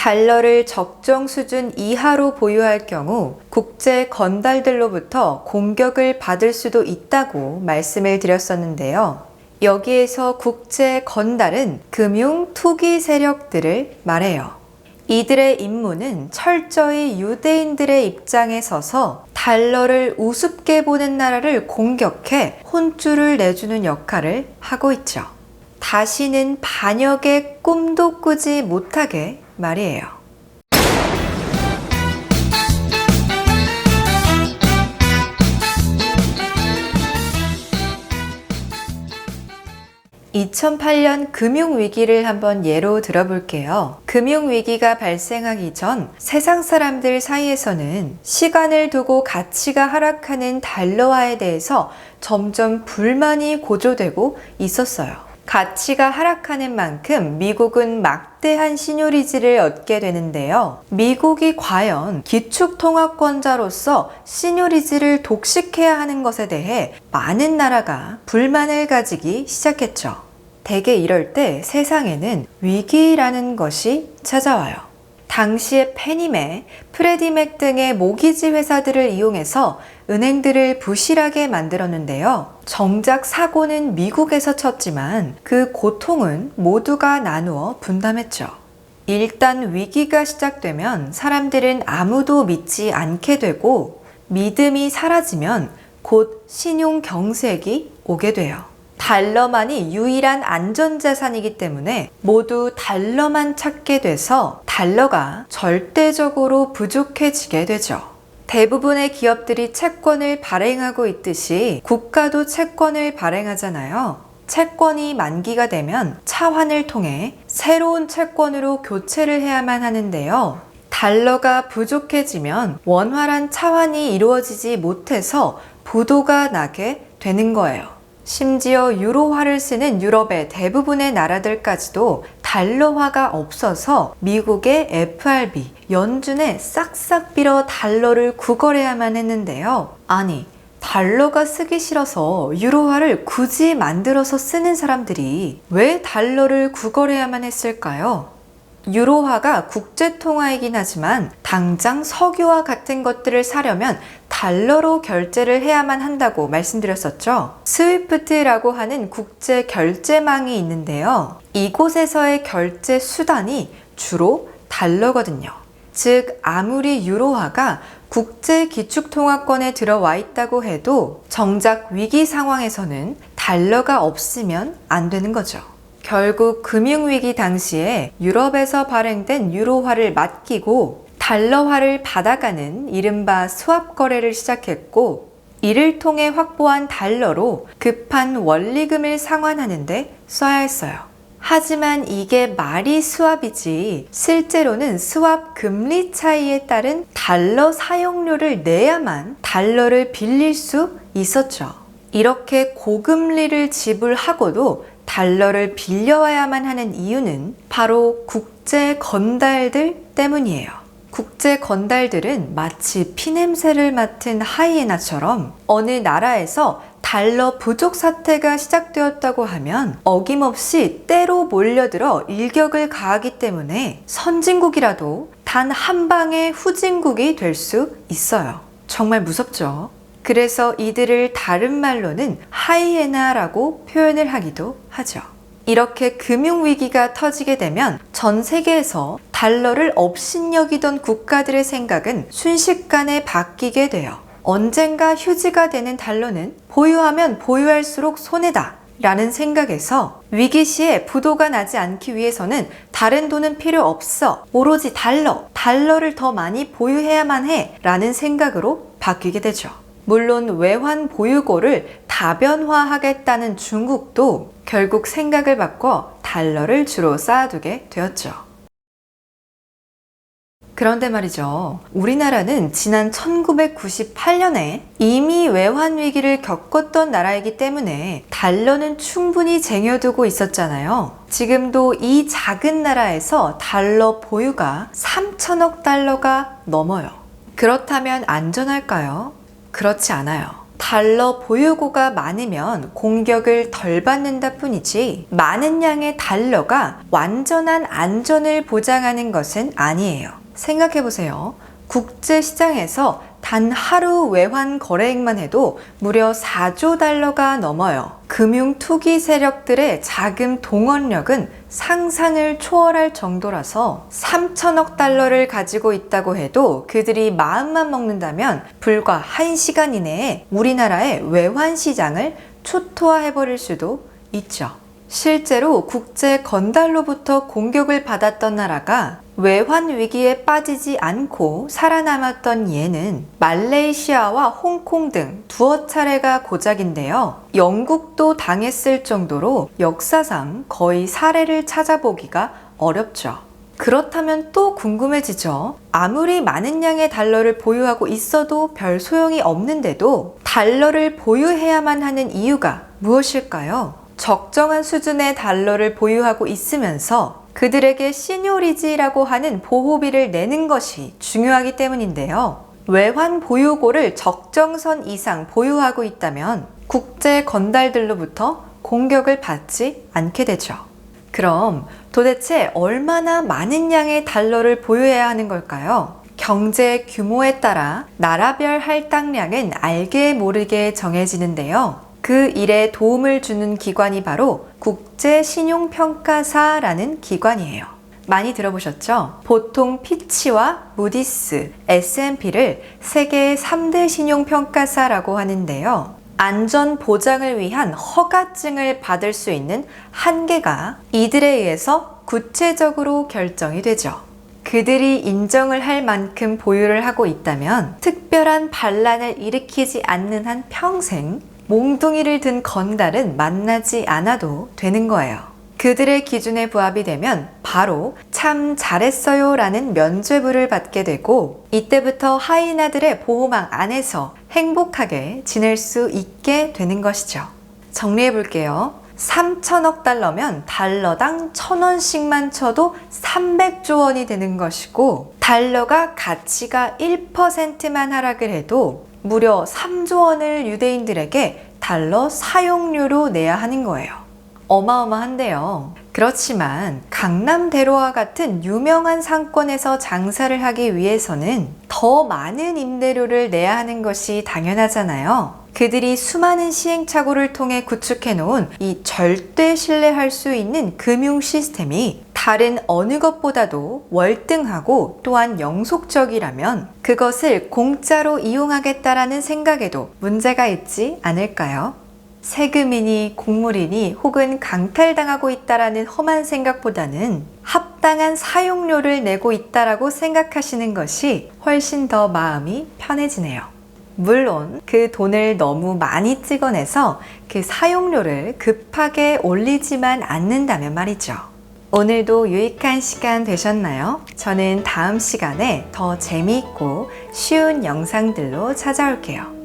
달러를 적정 수준 이하로 보유할 경우 국제 건달들로부터 공격을 받을 수도 있다고 말씀을 드렸었는데요. 여기에서 국제 건달은 금융 투기 세력들을 말해요. 이들의 임무는 철저히 유대인들의 입장에 서서 달러를 우습게 보는 나라를 공격해 혼쭐을 내주는 역할을 하고 있죠. 다시는 반역의 꿈도 꾸지 못하게 말이에요. (2008년) 금융위기를 한번 예로 들어볼게요. 금융위기가 발생하기 전 세상 사람들 사이에서는 시간을 두고 가치가 하락하는 달러화에 대해서 점점 불만이 고조되고 있었어요. 가치가 하락하는 만큼 미국은 막대한 신요리지를 얻게 되는데요. 미국이 과연 기축통화권자로서 신요리지를 독식해야 하는 것에 대해 많은 나라가 불만을 가지기 시작했죠. 대개 이럴 때 세상에는 위기라는 것이 찾아와요. 당시에 페니맥, 프레디맥 등의 모기지 회사들을 이용해서 은행들을 부실하게 만들었는데요. 정작 사고는 미국에서 쳤지만 그 고통은 모두가 나누어 분담했죠. 일단 위기가 시작되면 사람들은 아무도 믿지 않게 되고 믿음이 사라지면 곧 신용 경색이 오게 돼요. 달러만이 유일한 안전자산이기 때문에 모두 달러만 찾게 돼서 달러가 절대적으로 부족해지게 되죠. 대부분의 기업들이 채권을 발행하고 있듯이 국가도 채권을 발행하잖아요. 채권이 만기가 되면 차환을 통해 새로운 채권으로 교체를 해야만 하는데요. 달러가 부족해지면 원활한 차환이 이루어지지 못해서 부도가 나게 되는 거예요. 심지어 유로화를 쓰는 유럽의 대부분의 나라들까지도 달러화가 없어서 미국의 FRB, 연준에 싹싹 빌어 달러를 구걸해야만 했는데요. 아니, 달러가 쓰기 싫어서 유로화를 굳이 만들어서 쓰는 사람들이 왜 달러를 구걸해야만 했을까요? 유로화가 국제통화이긴 하지만 당장 석유와 같은 것들을 사려면 달러로 결제를 해야만 한다고 말씀드렸었죠. 스위프트라고 하는 국제 결제망이 있는데요. 이곳에서의 결제 수단이 주로 달러거든요. 즉 아무리 유로화가 국제 기축통화권에 들어와 있다고 해도 정작 위기 상황에서는 달러가 없으면 안 되는 거죠. 결국 금융위기 당시에 유럽에서 발행된 유로화를 맡기고 달러화를 받아가는 이른바 스왑 거래를 시작했고, 이를 통해 확보한 달러로 급한 원리금을 상환하는 데 써야 했어요. 하지만 이게 말이 스왑이지 실제로는 스왑 금리 차이에 따른 달러 사용료를 내야만 달러를 빌릴 수 있었죠. 이렇게 고금리를 지불하고도 달러를 빌려와야만 하는 이유는 바로 국제 건달들 때문이에요. 국제 건달들은 마치 피냄새를 맡은 하이에나처럼 어느 나라에서 달러 부족 사태가 시작되었다고 하면 어김없이 때로 몰려들어 일격을 가하기 때문에 선진국이라도 단 한 방의 후진국이 될 수 있어요. 정말 무섭죠? 그래서 이들을 다른 말로는 하이에나라고 표현을 하기도 하죠. 이렇게 금융위기가 터지게 되면 전 세계에서 달러를 업신여기던 국가들의 생각은 순식간에 바뀌게 돼요. 언젠가 휴지가 되는 달러는 보유하면 보유할수록 손해다 라는 생각에서 위기 시에 부도가 나지 않기 위해서는 다른 돈은 필요 없어, 오로지 달러를 더 많이 보유해야만 해 라는 생각으로 바뀌게 되죠. 물론 외환 보유고를 다변화하겠다는 중국도 결국 생각을 바꿔 달러를 주로 쌓아두게 되었죠. 그런데 말이죠. 우리나라는 지난 1998년에 이미 외환 위기를 겪었던 나라이기 때문에 달러는 충분히 쟁여두고 있었잖아요. 지금도 이 작은 나라에서 달러 보유가 3천억 달러가 넘어요. 그렇다면 안전할까요? 그렇지 않아요. 달러 보유고가 많으면 공격을 덜 받는다 뿐이지 많은 양의 달러가 완전한 안전을 보장하는 것은 아니에요. 생각해보세요. 국제시장에서 단 하루 외환 거래액만 해도 무려 4조 달러가 넘어요. 금융 투기 세력들의 자금 동원력은 상상을 초월할 정도라서 3천억 달러를 가지고 있다고 해도 그들이 마음만 먹는다면 불과 1시간 이내에 우리나라의 외환 시장을 초토화해버릴 수도 있죠. 실제로 국제 건달로부터 공격을 받았던 나라가 외환 위기에 빠지지 않고 살아남았던 예는 말레이시아와 홍콩 등 두어 차례가 고작인데요. 영국도 당했을 정도로 역사상 거의 사례를 찾아보기가 어렵죠. 그렇다면 또 궁금해지죠. 아무리 많은 양의 달러를 보유하고 있어도 별 소용이 없는데도 달러를 보유해야만 하는 이유가 무엇일까요? 적정한 수준의 달러를 보유하고 있으면서 그들에게 시뇨리지라고 하는 보호비를 내는 것이 중요하기 때문인데요. 외환 보유고를 적정선 이상 보유하고 있다면 국제 건달들로부터 공격을 받지 않게 되죠. 그럼 도대체 얼마나 많은 양의 달러를 보유해야 하는 걸까요? 경제 규모에 따라 나라별 할당량은 알게 모르게 정해지는데요. 그 일에 도움을 주는 기관이 바로 국제신용평가사라는 기관이에요. 많이 들어보셨죠? 보통 피치와 무디스, S&P를 세계의 3대 신용평가사라고 하는데요. 안전 보장을 위한 허가증을 받을 수 있는 한계가 이들에 의해서 구체적으로 결정이 되죠. 그들이 인정을 할 만큼 보유를 하고 있다면 특별한 반란을 일으키지 않는 한 평생 몽둥이를 든 건달은 만나지 않아도 되는 거예요. 그들의 기준에 부합이 되면 바로 참 잘했어요 라는 면죄부를 받게 되고 이때부터 하이나들의 보호망 안에서 행복하게 지낼 수 있게 되는 것이죠. 정리해 볼게요. 3천억 달러면 달러당 1,000원씩만 쳐도 300조 원이 되는 것이고 달러가 가치가 1%만 하락을 해도 무려 3조 원을 유대인들에게 달러 사용료로 내야 하는 거예요. 어마어마한데요. 그렇지만 강남대로와 같은 유명한 상권에서 장사를 하기 위해서는 더 많은 임대료를 내야 하는 것이 당연하잖아요. 그들이 수많은 시행착오를 통해 구축해 놓은 이 절대 신뢰할 수 있는 금융 시스템이 다른 어느 것보다도 월등하고 또한 영속적이라면 그것을 공짜로 이용하겠다라는 생각에도 문제가 있지 않을까요? 세금이니 곡물이니 혹은 강탈당하고 있다라는 험한 생각보다는 합당한 사용료를 내고 있다라고 생각하시는 것이 훨씬 더 마음이 편해지네요. 물론 그 돈을 너무 많이 찍어내서 그 사용료를 급하게 올리지만 않는다면 말이죠. 오늘도 유익한 시간 되셨나요? 저는 다음 시간에 더 재미있고 쉬운 영상들로 찾아올게요.